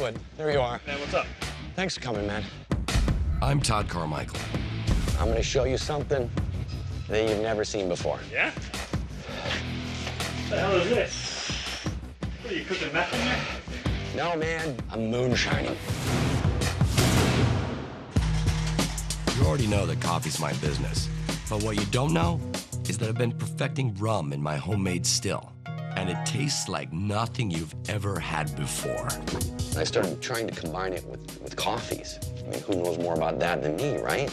Hollywood. There you are. Man, what's up? Thanks for coming, man. I'm Todd Carmichael. I'm gonna show you something that you've never seen before. Yeah? What the hell is this? What are you cooking meth in there? No, man, I'm moonshining. You already know that coffee's my business. But what you don't know is that I've been perfecting rum in my homemade still. And it tastes like nothing you've ever had before. I started trying to combine it with coffees. I mean, who knows more about that than me, right?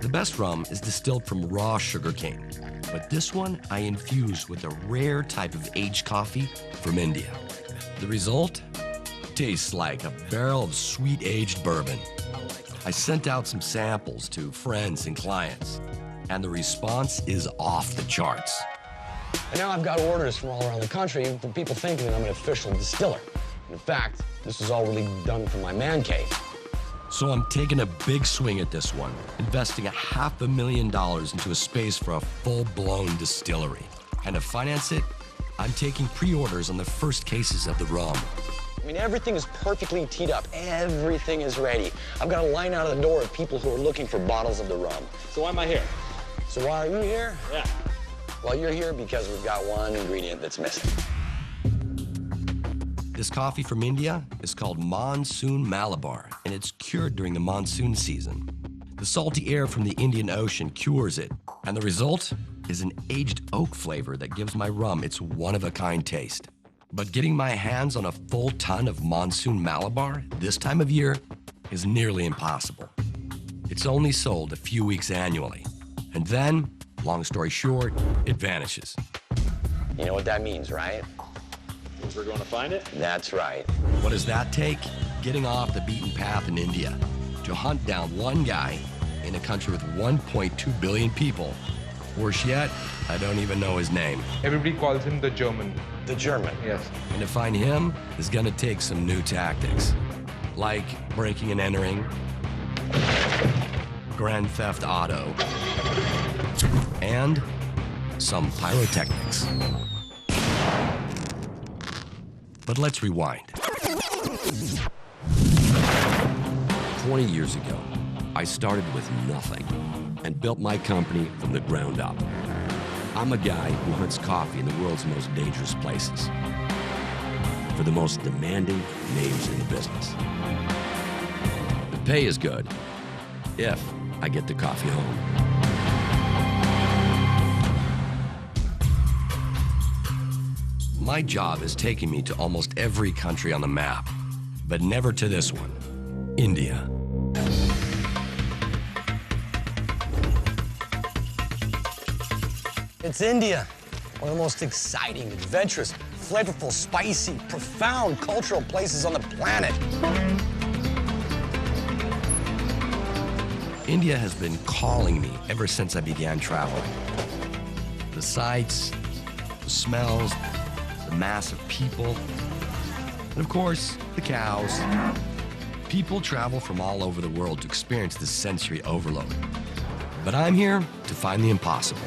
The best rum is distilled from raw sugarcane. But this one I infused with a rare type of aged coffee from India. The result? Tastes like a barrel of sweet aged bourbon. I sent out some samples to friends and clients, and the response is off the charts. And now I've got orders from all around the country from people thinking that I'm an official distiller. In fact, this is all really done from my man cave. So I'm taking a big swing at this one, investing $500,000 into a space for a full-blown distillery. And to finance it, I'm taking pre-orders on the first cases of the rum. I mean, everything is perfectly teed up. Everything is ready. I've got a line out of the door of people who are looking for bottles of the rum. So why am I here? So why are you here? Yeah. Well, you're here because we've got one ingredient that's missing. This coffee from India is called Monsoon Malabar, and it's cured during the monsoon season. The salty air from the Indian Ocean cures it, and the result is an aged oak flavor that gives my rum its one-of-a-kind taste. But getting my hands on a full ton of Monsoon Malabar this time of year is nearly impossible. It's only sold a few weeks annually, and then, long story short, it vanishes. You know what that means, right? We're going to find it? That's right. What does that take? Getting off the beaten path in India to hunt down one guy in a country with 1.2 billion people. Worse yet, I don't even know his name. Everybody calls him the German. The German. Yes. And to find him is gonna take some new tactics, like breaking and entering, Grand Theft Auto, and some pyrotechnics. But let's rewind. 20 years ago, I started with nothing and built my company from the ground up. I'm a guy who hunts coffee in the world's most dangerous places for the most demanding names in the business. The pay is good if I get the coffee home. My job is taking me to almost every country on the map, but never to this one, India. It's India, one of the most exciting, adventurous, flavorful, spicy, profound cultural places on the planet. India has been calling me ever since I began traveling. The sights, the smells, the mass of people, and of course, the cows. People travel from all over the world to experience this sensory overload. But I'm here to find the impossible.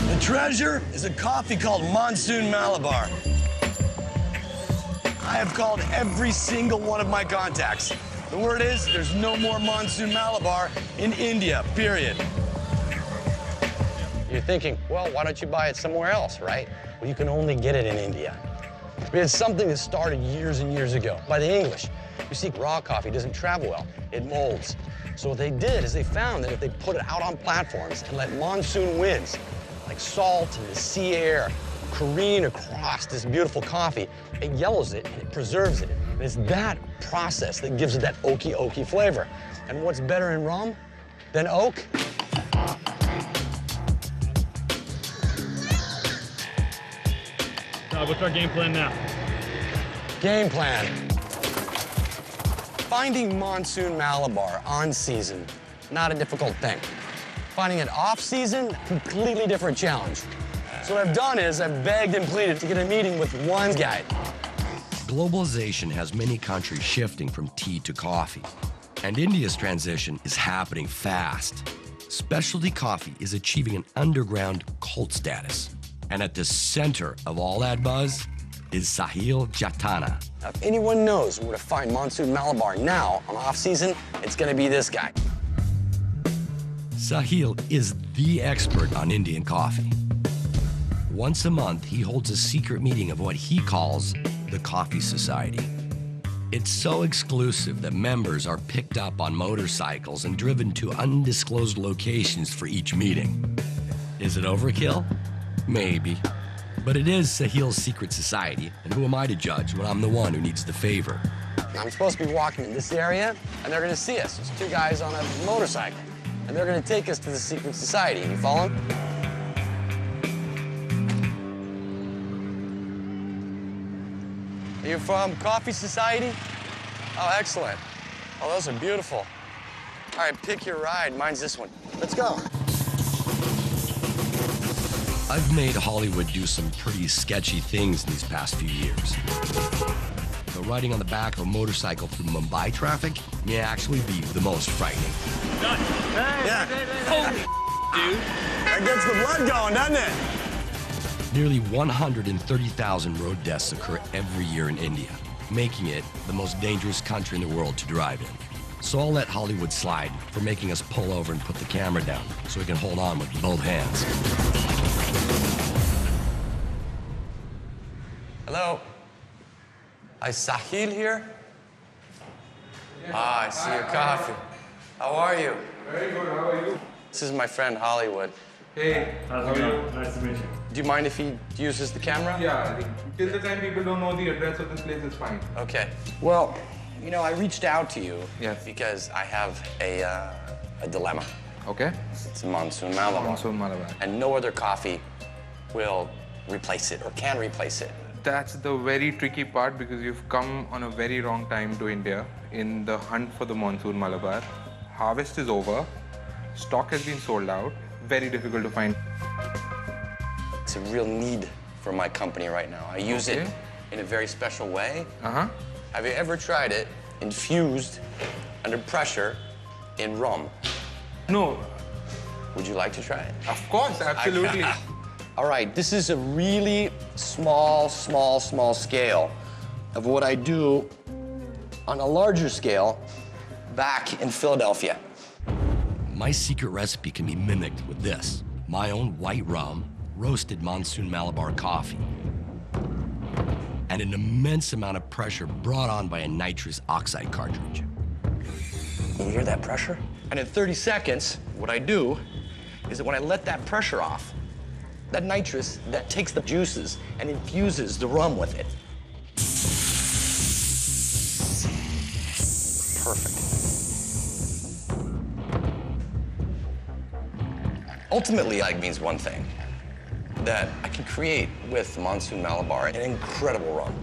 The treasure is a coffee called Monsoon Malabar. I have called every single one of my contacts. The word is, there's no more Monsoon Malabar in India, period. You're thinking, well, why don't you buy it somewhere else, right? Well, you can only get it in India. It's something that started years and years ago by the English. You see, raw coffee doesn't travel well, it molds. So what they did is they found that if they put it out on platforms and let monsoon winds, like salt and the sea air, careen across this beautiful coffee, it yellows it and it preserves it. And it's that process that gives it that oaky flavor. And what's better in rum than oak? What's our game plan now? Game plan. Finding Monsoon Malabar on season, not a difficult thing. Finding it off season, completely different challenge. So what I've done is I've begged and pleaded to get a meeting with one guy. Globalization has many countries shifting from tea to coffee, and India's transition is happening fast. Specialty coffee is achieving an underground cult status. And at the center of all that buzz is Sahil Jatana. Now, if anyone knows where to find Monsoon Malabar now on off-season, it's gonna be this guy. Sahil is the expert on Indian coffee. Once a month, he holds a secret meeting of what he calls the Coffee Society. It's so exclusive that members are picked up on motorcycles and driven to undisclosed locations for each meeting. Is it overkill? Maybe. But it is Sahil's secret society, and who am I to judge when I'm the one who needs the favor? I'm supposed to be walking in this area, and they're gonna see us. There's two guys on a motorcycle, and they're gonna take us to the secret society. You follow? Are you from Coffee Society? Oh, excellent. Oh, those are beautiful. All right, pick your ride. Mine's this one. Let's go. I've made Hollywood do some pretty sketchy things in these past few years. But riding on the back of a motorcycle through Mumbai traffic may actually be the most frightening. Yeah. Holy dude. That gets the blood going, doesn't it? Nearly 130,000 road deaths occur every year in India, making it the most dangerous country in the world to drive in. So I'll let Hollywood slide for making us pull over and put the camera down so we can hold on with both hands. Hello. Is Sahil here? Ah, I see your coffee. How are you? Very good, how are you? This is my friend Hollywood. Hey, How's how it are going? you? Nice to meet you. Do you mind if he uses the camera? Yeah, I think till the time people don't know the address of this place is fine. Okay. Well, you know, I reached out to you Yes. because I have a dilemma. Okay. It's a Monsoon Malabar. Monsoon Malabar. And no other coffee will replace it or can replace it. That's the very tricky part because you've come on a very wrong time to India in the hunt for the Monsoon Malabar. Harvest is over, stock has been sold out, very difficult to find. It's a real need for my company right now. I use it Okay. in a very special way. Uh-huh. Have you ever tried it infused under pressure in rum? No, Would you like to try it? of course, absolutely. All right, this is a really small scale of what I do on a larger scale back in Philadelphia. My secret recipe can be mimicked with this: my own white rum, roasted Monsoon Malabar coffee, and an immense amount of pressure brought on by a nitrous oxide cartridge. You hear that pressure? And in 30 seconds, what I do is that when I let that pressure off, that nitrous, that takes the juices and infuses the rum with it. Perfect. Ultimately, it means one thing, that I can create with Monsoon Malabar an incredible rum.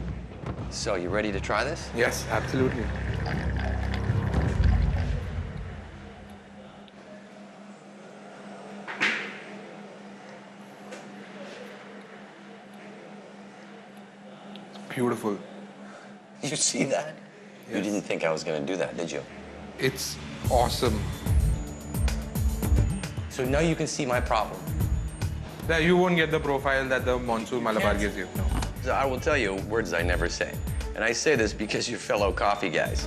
So, you ready to try this? Yes, absolutely. It's beautiful. You see that? You Yes. didn't think I was gonna do that, did you? It's awesome. So now you can see my problem. That you won't get the profile that the Monsoon Malabar gives you. No. So I will tell you words I never say. And I say this because you're fellow coffee guys.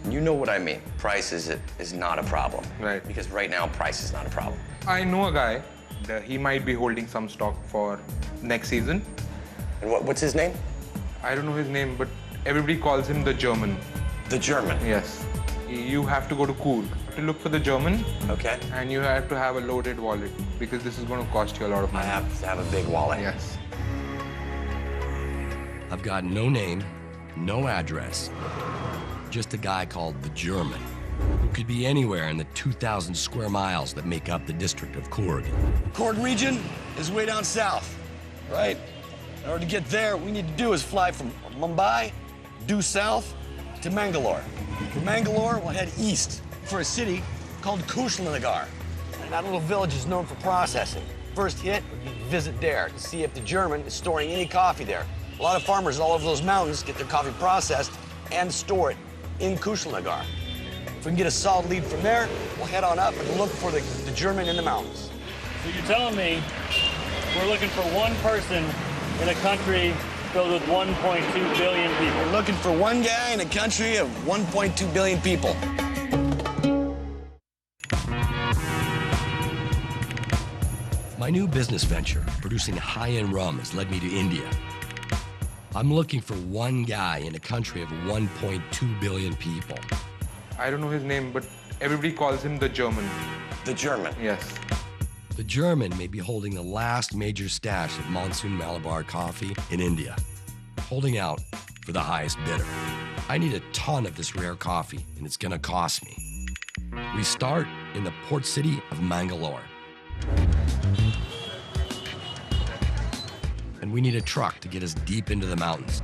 You know what I mean. Price is not a problem. Right. Because right now, price is not a problem. I know a guy that he might be holding some stock for next season. And what's his name? I don't know his name, but everybody calls him the German. The German. Yes. You have to go to Cool to look for the German, Okay. and you have to have a loaded wallet because this is going to cost you a lot of I money. have to have a big wallet. Yes. I've got no name, no address, just a guy called the German, who could be anywhere in the 2,000 square miles that make up the district of Coorg. Coorg region is way down south, right? In order to get there, what we need to do is fly from Mumbai, due south to Mangalore. From Mangalore, we'll head east for a city called Kushlanagar. And that little village is known for processing. First hit would be visit there to see if the German is storing any coffee there. A lot of farmers all over those mountains get their coffee processed and store it in Kushlanagar. If we can get a solid lead from there, we'll head on up and look for the German in the mountains. So you're telling me we're looking for one person in a country filled with 1.2 billion people. We're looking for one guy in a country of 1.2 billion people. My new business venture, producing high-end rum, has led me to India. I'm looking for one guy in a country of 1.2 billion people. I don't know his name, but everybody calls him the German. The German. Yes. The German may be holding the last major stash of Monsoon Malabar coffee in India, holding out for the highest bidder. I need a ton of this rare coffee, and it's gonna cost me. We start in the port city of Mangalore. And we need a truck to get us deep into the mountains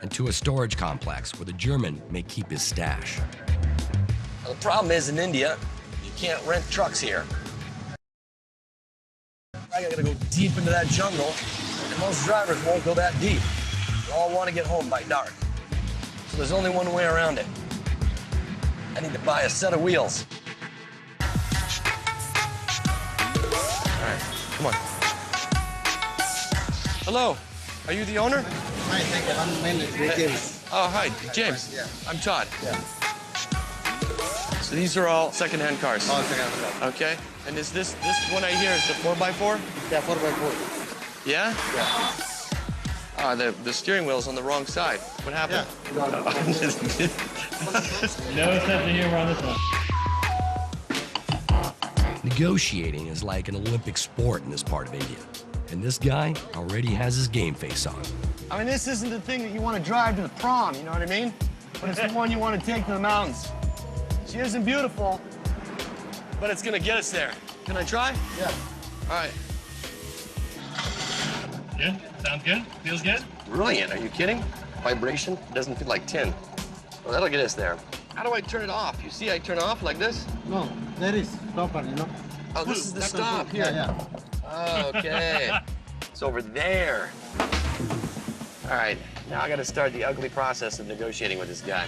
and to a storage complex where the German may keep his stash. Well, the problem is in India, you can't rent trucks here. I gotta go deep into that jungle, and most drivers won't go that deep. They all want to get home by dark. So there's only one way around it. I need to buy a set of wheels. All right, come on. Hello, are you the owner? Hi, thank you. I'm mainly James. Oh, hi, James. Yeah. I'm Todd. Yeah. So these are all second-hand cars? Oh, second. Okay, and is this one right here is the 4x4? Yeah, 4x4. Yeah? Yeah. The steering wheel's on the wrong side. What happened? Yeah. No sense of humor on this one. Negotiating is like an Olympic sport in this part of India. And this guy already has his game face on. I mean, this isn't the thing that you want to drive to the prom, you know what I mean? But it's the one you want to take to the mountains. She isn't beautiful, but it's gonna get us there. Can I try? Yeah. All right. Good? Sounds good? Feels good? Brilliant, are you kidding? Vibration doesn't feel like tin. Well, that'll get us there. How do I turn it off? You see I turn it off like this? No, there is stopper, you know. Oh, this is the stop. Yeah, yeah. Okay. It's over there. All right, now I gotta start the ugly process of negotiating with this guy.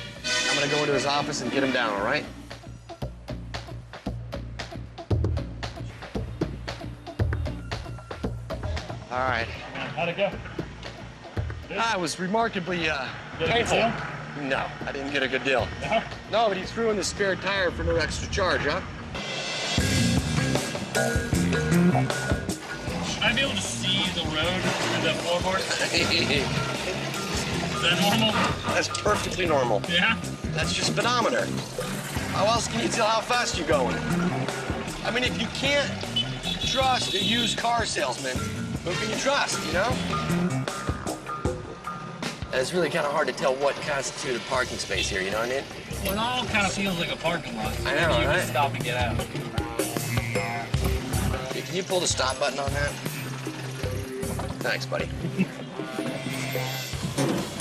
I'm gonna go into his office and get him down, all right? All right. How'd it go? It was remarkably Get a good painful. deal? No, I didn't get a good deal. No? No, but he threw in the spare tire for no extra charge, huh? Should I be able to see the road through the floorboard? Is that normal? That's perfectly normal. Yeah? That's your speedometer. How else can you tell how fast you're going? I mean, if you can't trust a used car salesman, who can you trust, you know? And it's really kind of hard to tell what constitutes a parking space here, you know what I mean? Well, it all kind of feels like a parking lot. So I know, maybe you right? can stop and get out. Hey, can you pull the stop button on that? Thanks, buddy.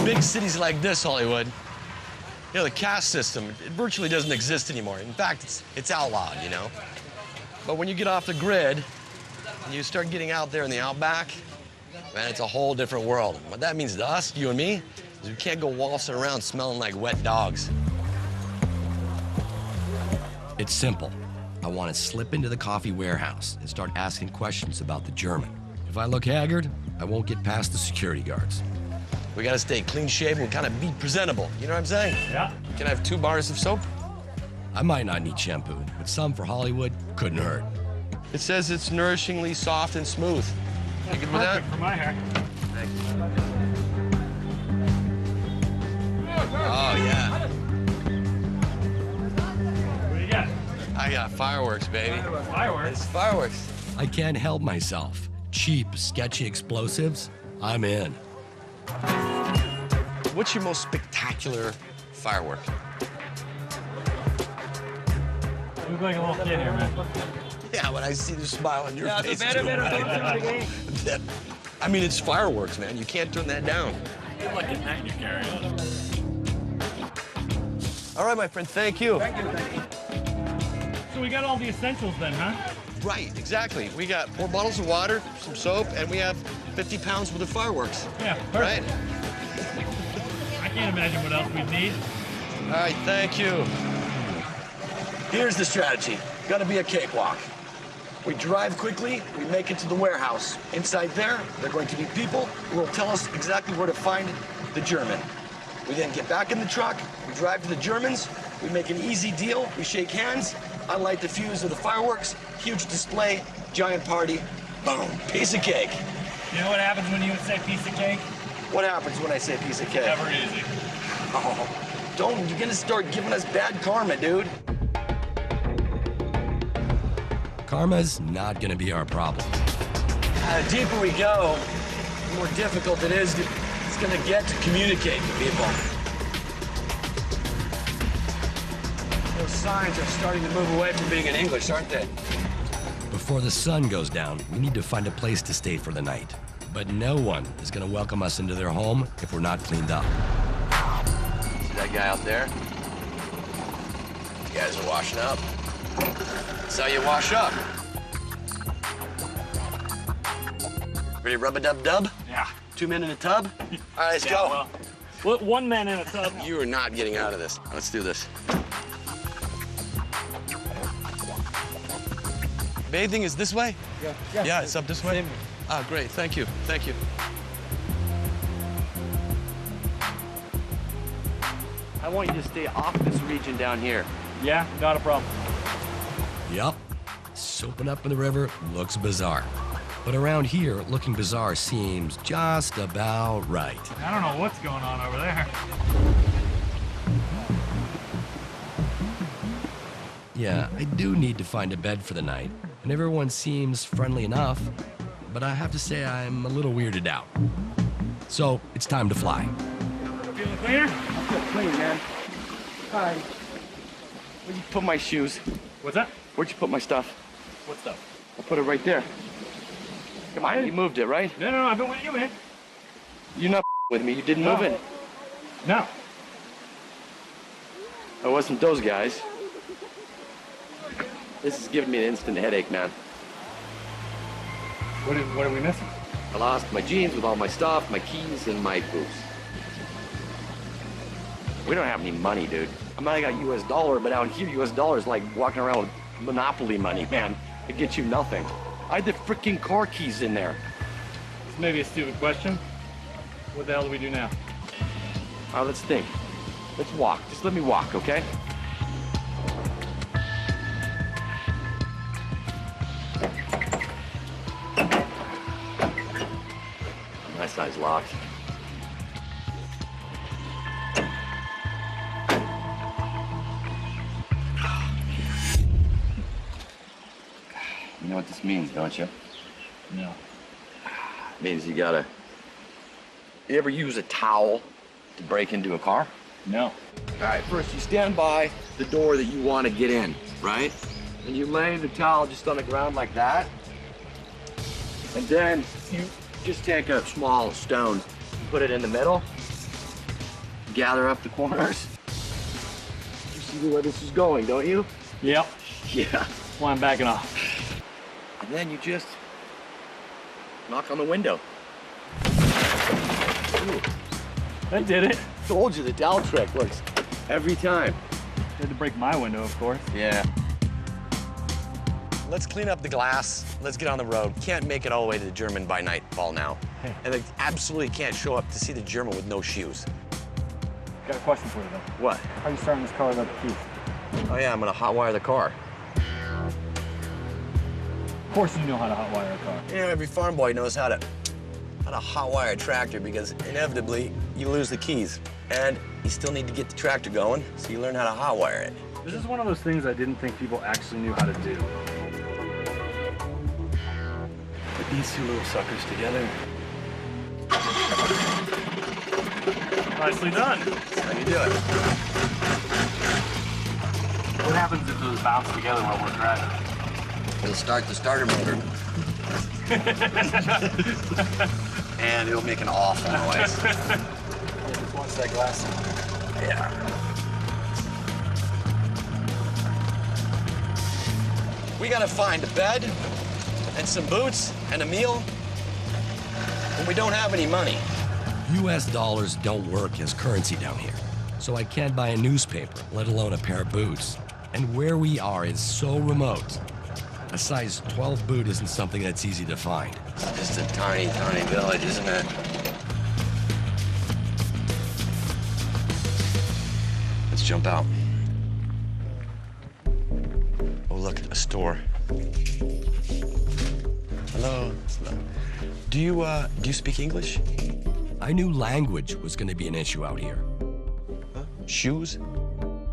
Big cities like this, Hollywood, you know, the caste system, it virtually doesn't exist anymore. In fact, it's outlawed, you know? But when you get off the grid and you start getting out there in the outback, man, it's a whole different world. What that means to us, you and me, is we can't go waltzing around smelling like wet dogs. It's simple. I want to slip into the coffee warehouse and start asking questions about the German. If I look haggard, I won't get past the security guards. We gotta stay clean shaven and kind of be presentable. You know what I'm saying? Yeah. Can I have 2 bars of soap? I might not need shampoo, but some for Hollywood couldn't hurt. It says it's nourishingly soft and smooth. You good with that? Perfect for my hair. Oh, yeah. What do you got? I got fireworks, baby. Fireworks? It's fireworks. I can't help myself. Cheap, sketchy explosives? I'm in. What's your most spectacular firework? You look like a little kid here, man. Yeah, when I see the smile on your face. Better. I mean, it's fireworks, man. You can't turn that down. You're like a night in your carry on. All right, my friend, thank you. So we got all the essentials then, huh? Right, exactly. We got 4 bottles of water, some soap, and we have 50 pounds worth of fireworks. Yeah, Right? perfect. I can't imagine what else we'd need. All right, thank you. Here's the strategy. Gotta be a cakewalk. We drive quickly, we make it to the warehouse. Inside there, there are going to be people who will tell us exactly where to find the German. We then get back in the truck, we drive to the Germans, we make an easy deal, we shake hands, I light the fuse of the fireworks, huge display, giant party, boom, piece of cake. You know what happens when you say piece of cake? What happens when I say piece of cake? Never easy. Oh, don't, you're gonna start giving us bad karma, dude. Karma's not gonna be our problem. The deeper we go, the more difficult it's gonna get to communicate to people. Those signs are starting to move away from being in English, aren't they? Before the sun goes down, we need to find a place to stay for the night. But no one is gonna welcome us into their home if we're not cleaned up. See that guy out there? You guys are washing up. That's how you wash up. Ready to rub-a-dub-dub? Yeah. 2 men in a tub? All right, let's go. Well, one man in a tub. You are not getting out of this. Let's do this. Bathing is this way? Yeah, it's up this way? Ah, great, thank you, thank you. I want you to stay off this region down here. Yeah, not a problem. Yup, soaping up in the river looks bizarre. But around here, looking bizarre seems just about right. I don't know what's going on over there. Yeah, I do need to find a bed for the night, and everyone seems friendly enough, but I have to say I'm a little weirded out. So, it's time to fly. Feeling cleaner? I feel clean, man. Hi. Where'd you put my shoes? What's that? Where'd you put my stuff? What stuff? I put it right there. Come on, you moved it, right? No, I've been with you, man. You're not with me. You didn't move it. No. I wasn't those guys. This is giving me an instant headache, man. What are we missing? I lost my jeans with all my stuff, my keys, and my boots. We don't have any money, dude. I mean, I got US dollar, but out here, US dollar is like walking around with Monopoly money, man. It gets you nothing. I had the freaking car keys in there. This may be a stupid question. What the hell do we do now? All right, let's think. Let's walk. Just let me walk, okay? My side's locked. You know what this means, don't you? No. It means you gotta... You ever use a towel to break into a car? No. All right, first you stand by the door that you want to get in, right? And you lay the towel just on the ground like that. And then you just take a small stone, put it in the middle, gather up the corners. You see where this is going, don't you? Yep. Yeah. That's why I'm backing off. And then you just knock on the window. Ooh. That did it. Told you the dowel trick works every time. You had to break my window, of course. Yeah. Let's clean up the glass. Let's get on the road. Can't make it all the way to the German by nightfall now. Hey. And they absolutely can't show up to see the German with no shoes. Got a question for you, though. What? How are you starting this car without the keys? Oh yeah, I'm gonna hotwire the car. Of course you know how to hotwire a car. You know, every farm boy knows how to hotwire a tractor because inevitably you lose the keys. And you still need to get the tractor going, so you learn how to hotwire it. This is one of those things I didn't think people actually knew how to do. Put these two little suckers together. Nicely done. That's how you do it. What happens if those bounce together while we're driving? It'll start the starter motor. And it'll make an awful noise. Just watch that glass. Yeah. We gotta find a bed and some boots and a meal, and we don't have any money. US dollars don't work as currency down here, so I can't buy a newspaper, let alone a pair of boots. And where we are is so remote, A size 12 boot isn't something that's easy to find. It's just a tiny, tiny village, isn't it? Let's jump out. Oh, look, a store. Hello. Do you speak English? I knew language was going to be an issue out here. Huh? Shoes?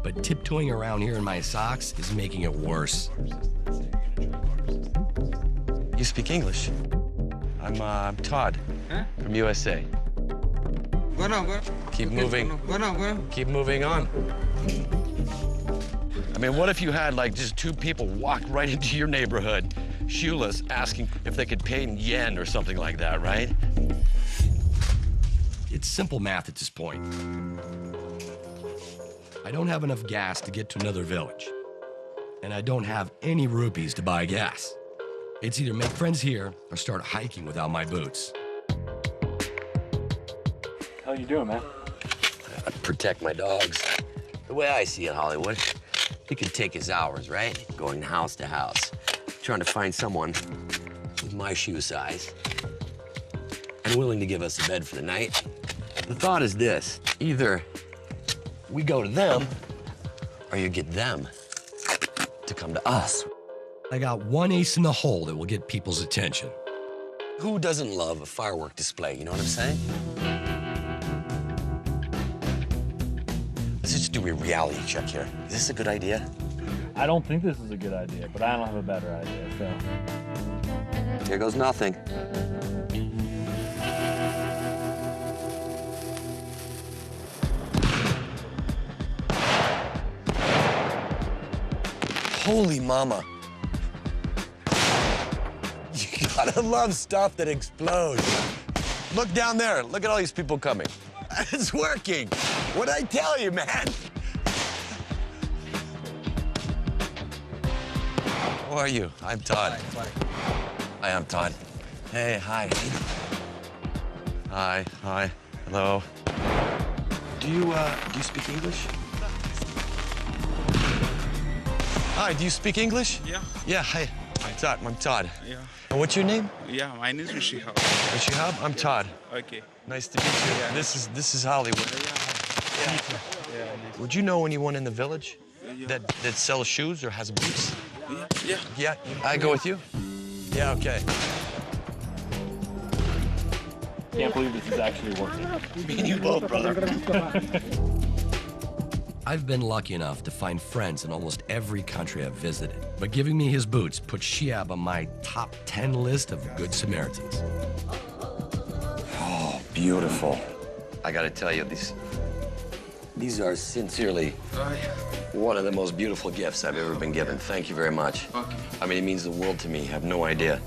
But tiptoeing around here in my socks is making it worse. You speak English? I'm Todd from USA. Keep moving. Keep moving on. I mean, what if you had like just two people walk right into your neighborhood, shoeless, asking if they could pay in yen or something like that, right? It's simple math at this point. I don't have enough gas to get to another village, and I don't have any rupees to buy gas. It's either make friends here or start hiking without my boots. How you doing, man? I protect my dogs. The way I see it, Hollywood, it could take us hours, right? Going house to house, trying to find someone with my shoe size and willing to give us a bed for the night. The thought is this: either we go to them or you get them to come to us. I got one ace in the hole that will get people's attention. Who doesn't love a firework display, you know what I'm saying? Let's just do a reality check here. Is this a good idea? I don't think this is a good idea, but I don't have a better idea, so. Here goes nothing. Holy mama. You gotta love stuff that explodes. Look down there. Look at all these people coming. It's working. What'd I tell you, man? Who are you? I'm Todd. Hi, I'm Todd. Hey, hi. Hi, hello. Do you speak English? Hi, do you speak English? Yeah. Yeah, hi. I'm Todd. Yeah. And what's your name? Yeah, my name is Rishihab. Rishihab? I'm Todd. Okay. Nice to meet you. Yeah. This is Hollywood. Would you know anyone in the village that sells shoes or has boots? Yeah. Yeah, I go with you? Yeah, okay. Can't believe this is actually working. Me and you both, brother. I've been lucky enough to find friends in almost every country I've visited, but giving me his boots puts Shiab on my top 10 list of good Samaritans. Oh, beautiful. I gotta tell you, these are sincerely one of the most beautiful gifts I've ever been given. Thank you very much. Okay. I mean, it means the world to me. You have no idea.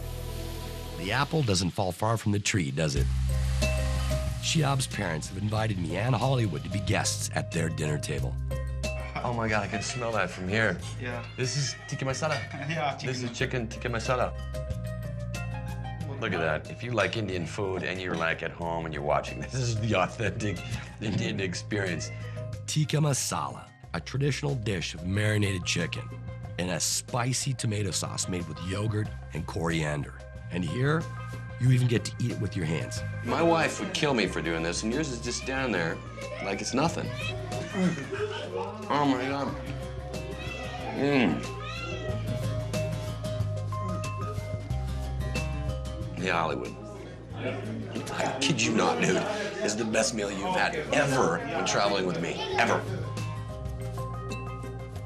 The apple doesn't fall far from the tree, does it? Shiab's parents have invited me and Hollywood to be guests at their dinner table. Oh my God, I can smell that from here. Yeah. This is tikka masala. Yeah, This is chicken tikka masala. Look at that. If you like Indian food and you're like at home and you're watching, this is the authentic Indian experience. Tikka masala, a traditional dish of marinated chicken and a spicy tomato sauce made with yogurt and coriander. And here, you even get to eat it with your hands. My wife would kill me for doing this, and yours is just down there like it's nothing. Oh my God. Yeah, Hollywood. I kid you not, dude. This is the best meal you've had ever when traveling with me. Ever.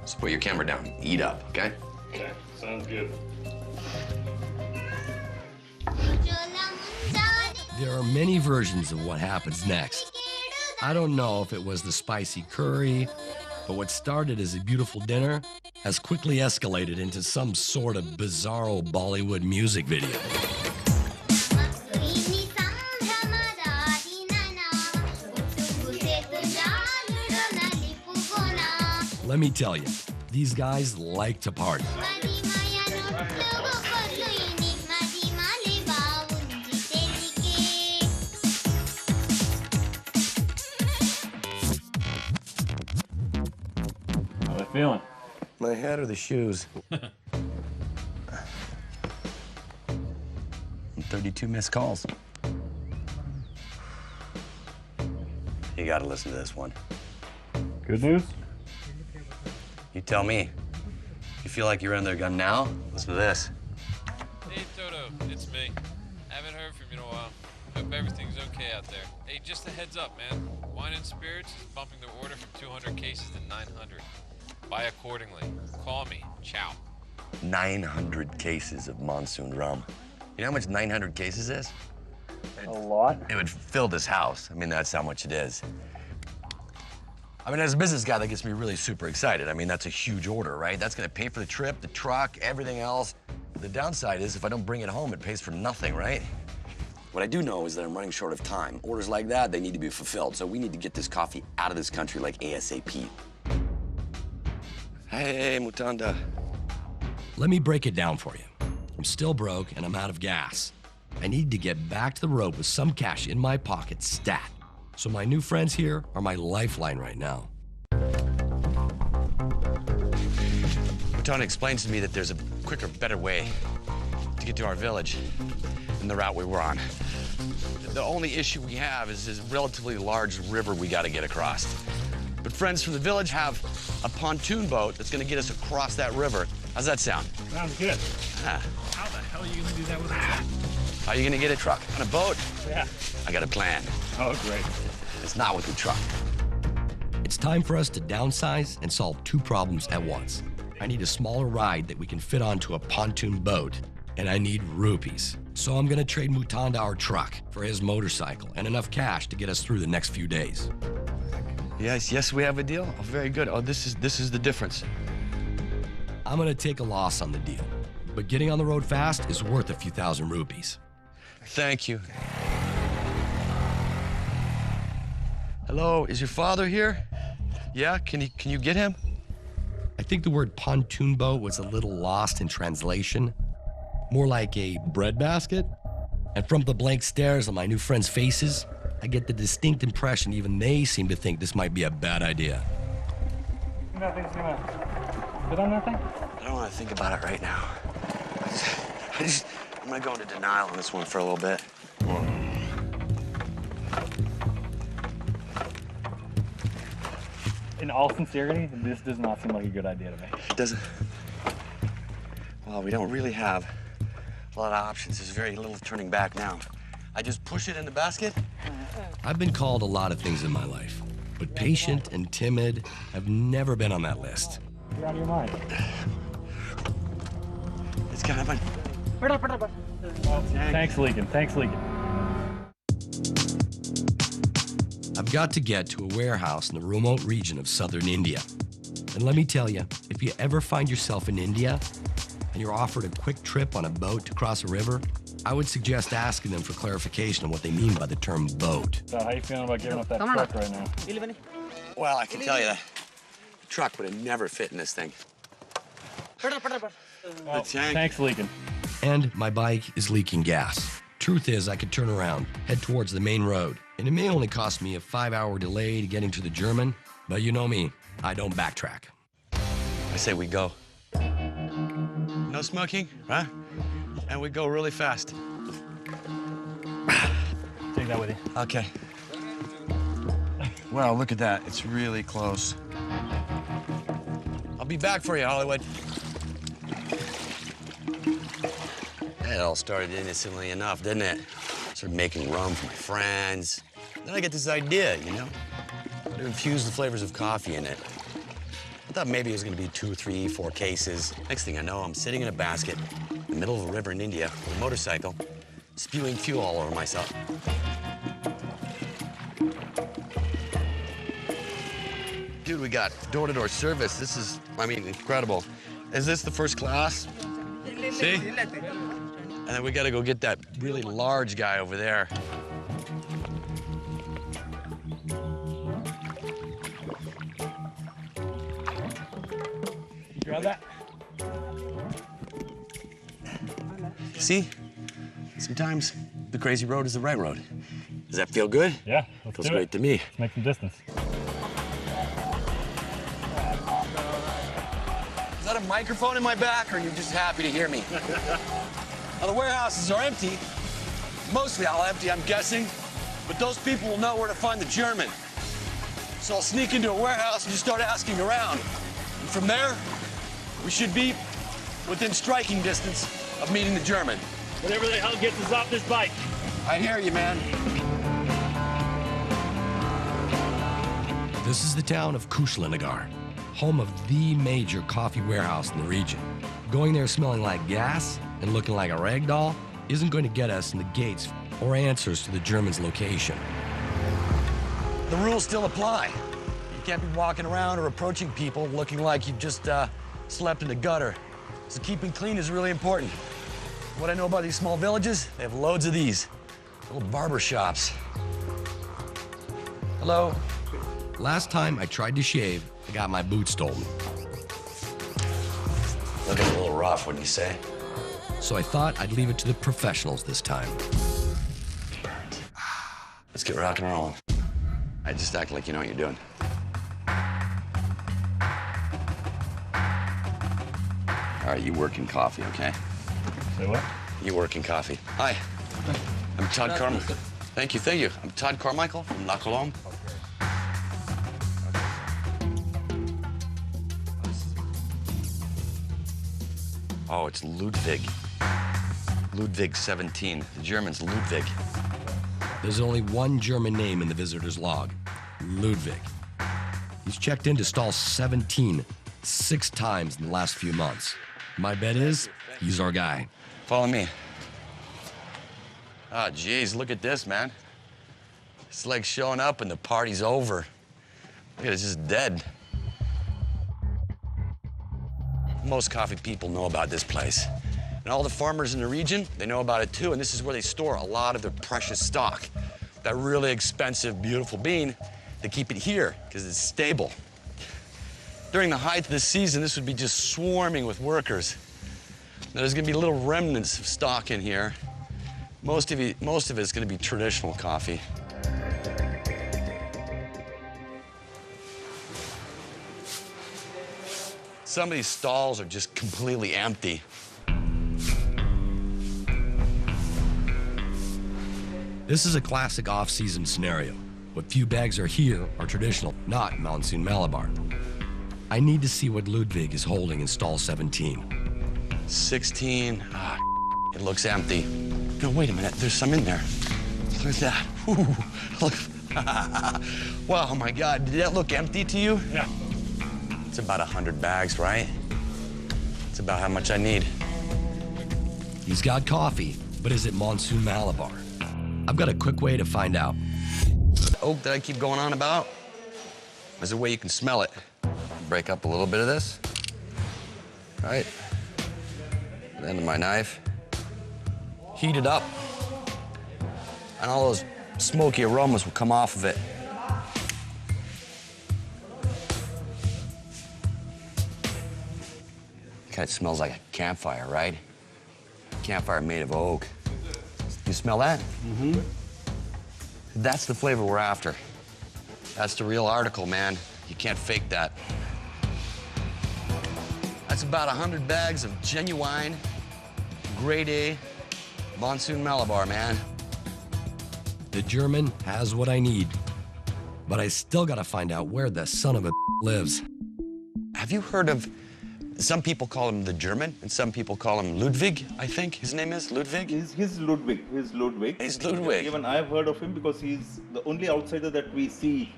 So put your camera down. Eat up, okay? Okay, sounds good. There are many versions of what happens next. I don't know if it was the spicy curry, but what started as a beautiful dinner has quickly escalated into some sort of bizarro Bollywood music video. Let me tell you, these guys like to party. How are they feeling? My head or the shoes? 32 missed calls. You gotta listen to this one. Good news? You tell me. You feel like you're under a gun now? Listen to this. Hey, Toto, it's me. Haven't heard from you in a while. Hope everything's okay out there. Hey, just a heads up, man. Wine and Spirits is bumping their order from 200 cases to 900. Buy accordingly. Call me. Ciao. 900 cases of monsoon rum. You know how much 900 cases is? A lot. It would fill this house. I mean, that's how much it is. I mean, as a business guy, that gets me really super excited. I mean, that's a huge order, right? That's gonna pay for the trip, the truck, everything else. The downside is if I don't bring it home, it pays for nothing, right? What I do know is that I'm running short of time. Orders like that, they need to be fulfilled. So we need to get this coffee out of this country like ASAP. Hey, Mutanda. Let me break it down for you. I'm still broke and I'm out of gas. I need to get back to the road with some cash in my pocket stat. So my new friends here are my lifeline right now. Mutanda explains to me that there's a quicker, better way to get to our village than the route we were on. The only issue we have is this relatively large river we gotta get across. But friends from the village have a pontoon boat that's gonna get us across that river. How's that sound? Sounds good. Ah. How the hell are you gonna do that with a truck? How are you gonna get a truck? On a boat? Yeah. I got a plan. Oh, great. It's not with the truck. It's time for us to downsize and solve two problems at once. I need a smaller ride that we can fit onto a pontoon boat, and I need rupees. So I'm gonna trade Mutanda our truck for his motorcycle and enough cash to get us through the next few days. Yes, we have a deal. Oh, very good. Oh, this is the difference. I'm gonna take a loss on the deal, but getting on the road fast is worth a few thousand rupees. Thank you. Hello, is your father here? Yeah, can you get him? I think the word pontoon boat was a little lost in translation. More like a breadbasket. And from the blank stares on my new friends' faces, I get the distinct impression even they seem to think this might be a bad idea. Nothing's gonna fit on that thing? I don't want to think about it right now. I'm gonna go into denial on this one for a little bit. In all sincerity, this does not seem like a good idea to me. It doesn't. Well, we don't really have a lot of options. There's very little turning back now. I just push it in the basket. I've been called a lot of things in my life, but patient and timid have never been on that list. You're out of your mind. It's kind of fun. Thanks, Legan. Thanks, Legan. I've got to get to a warehouse in the remote region of southern India. And let me tell you, if you ever find yourself in India and you're offered a quick trip on a boat to cross a river, I would suggest asking them for clarification on what they mean by the term boat. So how you feeling about giving up that truck right now? Well, I can tell you that the truck would have never fit in this thing. Well, thanks, Legan. And my bike is leaking gas. Truth is, I could turn around, head towards the main road, and it may only cost me a 5-hour delay to getting to the German, but you know me, I don't backtrack. I say we go. No smoking, huh? And we go really fast. Take that with you. Okay. Well, look at that. It's really close. I'll be back for you, Hollywood. It all started innocently enough, didn't it? Started making rum for my friends. Then I get this idea, you know, to infuse the flavors of coffee in it. I thought maybe it was gonna be 2, 3, 4 cases. Next thing I know, I'm sitting in a basket in the middle of a river in India with a motorcycle, spewing fuel all over myself. Dude, we got door-to-door service. This is, I mean, incredible. Is this the first class? See? And then we gotta go get that really large guy over there. Grab that. See? Sometimes the crazy road is the right road. Does that feel good? Yeah, let's Feels do great it. to me. Let's make some distance. Is that a microphone in my back, or are you just happy to hear me? Now, the warehouses are empty, Mostly I'll empty, I'm guessing, but those people will know where to find the German. So I'll sneak into a warehouse and just start asking around. And from there, we should be within striking distance of meeting the German. Whatever the hell gets us off this bike. I hear you, man. This is the town of Kushlinagar, home of the major coffee warehouse in the region. Going there smelling like gas and looking like a rag doll isn't going to get us in the gates or answers to the German's location. The rules still apply. You can't be walking around or approaching people looking like you've just slept in the gutter. So keeping clean is really important. What I know about these small villages, they have loads of these. Little barber shops. Hello? Last time I tried to shave, I got my boots stolen. Looking a little rough, wouldn't you say? So I thought I'd leave it to the professionals this time. Let's get rock and rolling. I just act like you know what you're doing. All right, you work in coffee, okay? Say what? You work in coffee. Hi, I'm Todd Carmichael. Thank you, thank you. I'm Todd Carmichael from La Colombe. Oh, it's Ludwig. Ludwig 17. The German's Ludwig. There's only one German name in the visitor's log, Ludwig. He's checked into stall 17 6 times in the last few months. My bet is he's our guy. Follow me. Ah, geez, look at this, man. It's like showing up and the party's over. Look at it, it's just dead. Most coffee people know about this place. And all the farmers in the region, they know about it too, and this is where they store a lot of their precious stock. That really expensive, beautiful bean, they keep it here because it's stable. During the height of the season, this would be just swarming with workers. Now, there's gonna be little remnants of stock in here. Most of it's gonna be traditional coffee. Some of these stalls are just completely empty. This is a classic off-season scenario. What few bags are here are traditional, not Monsoon Malabar. I need to see what Ludwig is holding in stall 17. 16, it looks empty. No, wait a minute, there's some in there. Look at that. Ooh, look. Wow, oh my God, did that look empty to you? Yeah. It's about 100 bags, right? It's about how much I need. He's got coffee, but is it Monsoon Malabar? I've got a quick way to find out. The oak that I keep going on about, there's a way you can smell it. Break up a little bit of this, right? Then my knife, heat it up, and all those smoky aromas will come off of it. Kind of smells like a campfire, right? Campfire made of oak. You smell that? Mm-hmm. That's the flavor we're after. That's the real article, man. You can't fake that. That's about 100 bags of genuine, grade A, Monsoon Malabar, man. The German has what I need, but I still gotta find out where the son of a lives. Have you heard of, some people call him the German, and some people call him Ludwig, I think his name is, Ludwig? He's Ludwig. He's Ludwig. He's Ludwig. Even I've heard of him because he's the only outsider that we see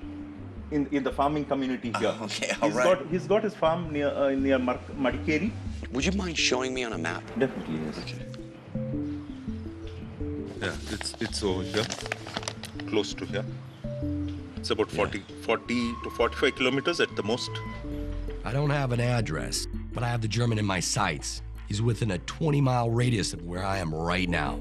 in the farming community here. Oh, okay, all right. He's got his farm near Madikeri. Would you mind showing me on a map? Definitely, yes. Okay. Yeah, it's over here, close to here. It's about 40 to 45 kilometers at the most. I don't have an address, but I have the German in my sights. He's within a 20-mile radius of where I am right now.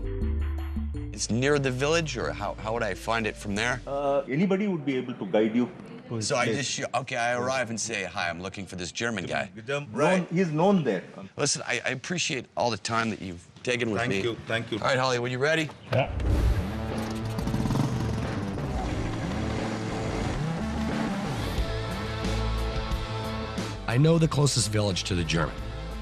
It's near the village, or how would I find it from there? Anybody would be able to guide you. To his So I place. just, okay, I arrive and say, hi, I'm looking for this German guy. He's known there. Listen, I appreciate all the time that you've taken with me. Thank you. All right, Hollywood, you ready? Yeah. I know the closest village to the German,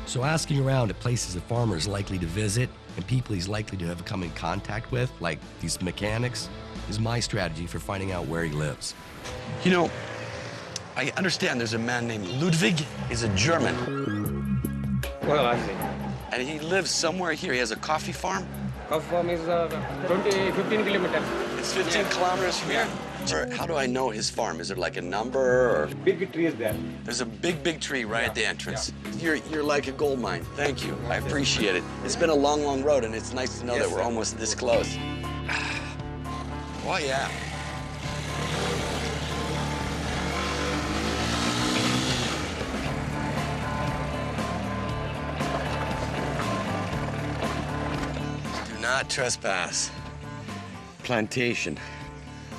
so asking around at places a farmer is likely to visit and people he's likely to have come in contact with, like these mechanics, is my strategy for finding out where he lives. You know, I understand there's a man named Ludwig. He's a German. Well, I see. And he lives somewhere here. He has a coffee farm. Coffee farm is 15 kilometers. It's 15 kilometers from here. Sir, how do I know his farm? Is there like a number or? Big tree is there. There's a big tree right at the entrance. You're like a gold mine. Thank you. I appreciate it. It's been a long road, and it's nice to know that we're almost this close. Oh, yeah. Do not trespass. Plantation.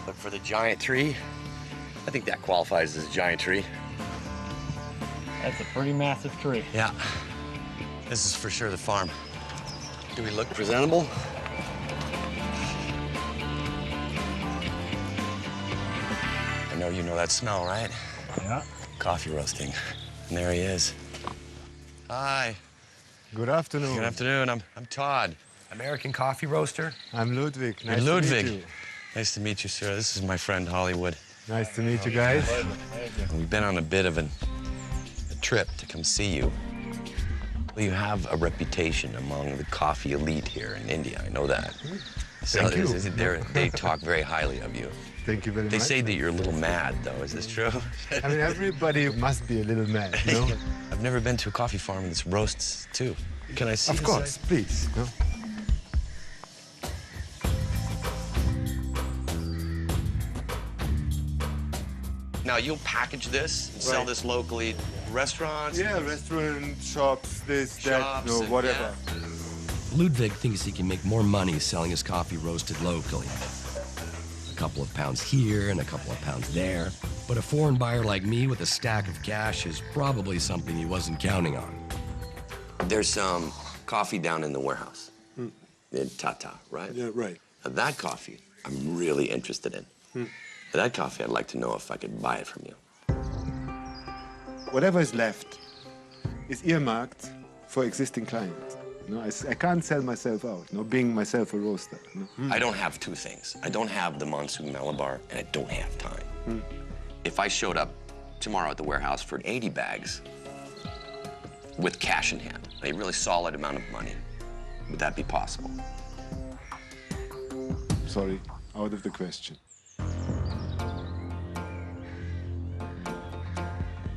Look for the giant tree. I think that qualifies as a giant tree. That's a pretty massive tree. Yeah. This is for sure the farm. Do we look presentable? I know you know that smell, right? Yeah. Coffee roasting. And there he is. Hi. Good afternoon. Good afternoon. I'm Todd. American coffee roaster? I'm Ludwig. You're Nice Ludwig. to meet you. Nice to meet you, sir. This is my friend Hollywood. Nice to meet you guys. We've been on a bit of a trip to come see you. Well, you have a reputation among the coffee elite here in India. I know that. Thank you. They talk very highly of you. Thank you very much. They say that you're a little mad, though. Is this true? I mean, everybody must be a little mad, you know? I've never been to a coffee farm that's roasts, too. Can I see Of course, inside? please. No? Now, you'll package this and sell Right. this locally to restaurants? Yeah, restaurant, shops, this, Shops that, no, and- whatever. Ludwig thinks he can make more money selling his coffee roasted locally. A couple of pounds here and a couple of pounds there. But a foreign buyer like me with a stack of cash is probably something he wasn't counting on. There's some coffee down in the warehouse in Tata, right? Yeah, right. Now, that coffee I'm really interested in. That coffee, I'd like to know if I could buy it from you. Whatever is left is earmarked for existing clients. No, I can't sell myself out, no, being myself a roaster. No? I don't have two things. I don't have the Monsoon Malabar, and I don't have time. If I showed up tomorrow at the warehouse for 80 bags with cash in hand, a really solid amount of money, would that be possible? Sorry, out of the question.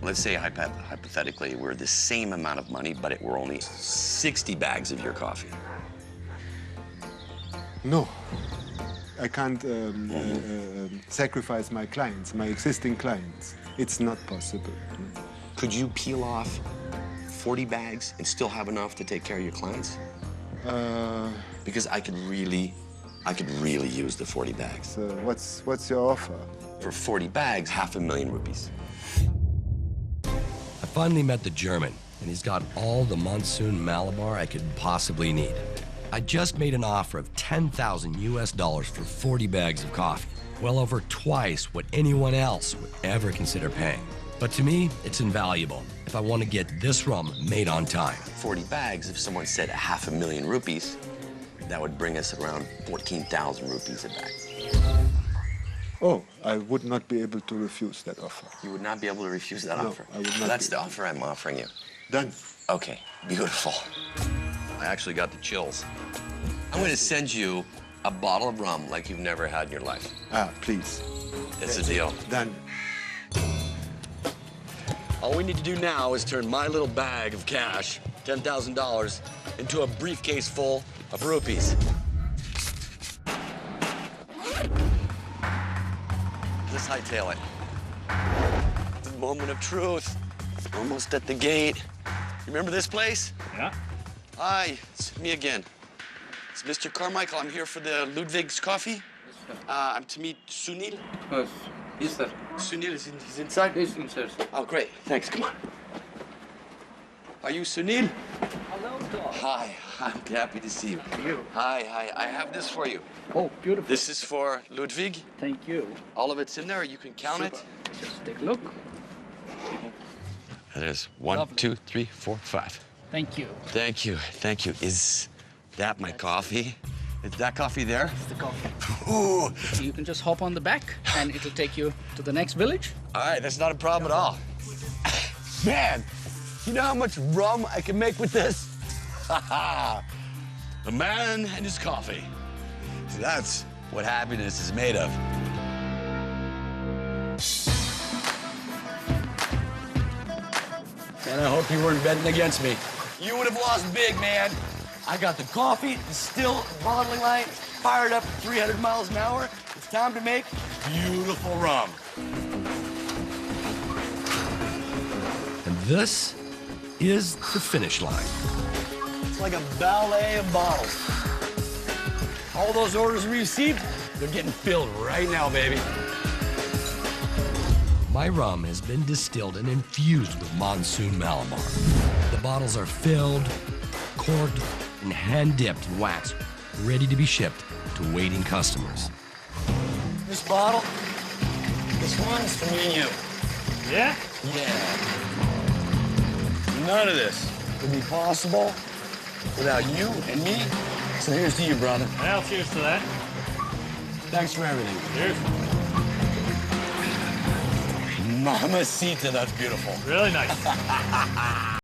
Let's say hypothetically we're the same amount of money, but it were only 60 bags of your coffee. No, I can't sacrifice my clients, my existing clients. It's not possible. Could you peel off 40 bags and still have enough to take care of your clients? Because I could really use the 40 bags. So what's your offer? For 40 bags, 500,000 rupees. I finally met the German, and he's got all the Monsoon Malabar I could possibly need. I just made an offer of $10,000 US for 40 bags of coffee, well over twice what anyone else would ever consider paying. But to me, it's invaluable if I want to get this rum made on time. 40 bags, if someone said 500,000 rupees, that would bring us around 14,000 rupees a bag. Oh, I would not be able to refuse that offer. You would not be able to refuse that No, offer? I would not That's be. the offer I'm offering you. Done. Okay, beautiful. I actually got the chills. I'm going to send you a bottle of rum like you've never had in your life. Ah, please. It's a deal. Done. All we need to do now is turn my little bag of cash, $10,000, into a briefcase full of rupees. Let's hightail it. The moment of truth. Almost at the gate. You remember this place? Yeah. Hi, it's me again. It's Mr. Carmichael. I'm here for the Ludwig's coffee. I'm to meet Sunil. Yes, sir. Sunil he's inside? Yes, sir. Oh, great. Thanks. Come on. Are you Sunil? Hello, Tom. Hi. I'm happy to see you. You. Hi. I have this for you. Oh, beautiful. This is for Ludwig. Thank you. All of it's in there. You can count it. Just take a look. There's 1, 2, 3, 4, 5. Thank you. Thank you. Is That my coffee? Is that coffee there? It's the coffee. Ooh. So you can just hop on the back and it'll take you to the next village. All right, that's not a problem at all. Man, you know how much rum I can make with this? The man and his coffee. See, that's what happiness is made of. And I hope you weren't betting against me. You would have lost big, man. I got the coffee, the still bottling line, fired up at 300 miles an hour. It's time to make beautiful rum. And this is the finish line. It's like a ballet of bottles. All those orders we received, they're getting filled right now, baby. My rum has been distilled and infused with Monsoon Malabar. The bottles are filled, corked, and hand-dipped in wax, ready to be shipped to waiting customers. This bottle, this one's for me and you. Yeah? Yeah. None of this would be possible without you and me. So here's to you, brother. Well, cheers to that. Thanks for everything. Cheers. Mamacita, that's beautiful. Really nice.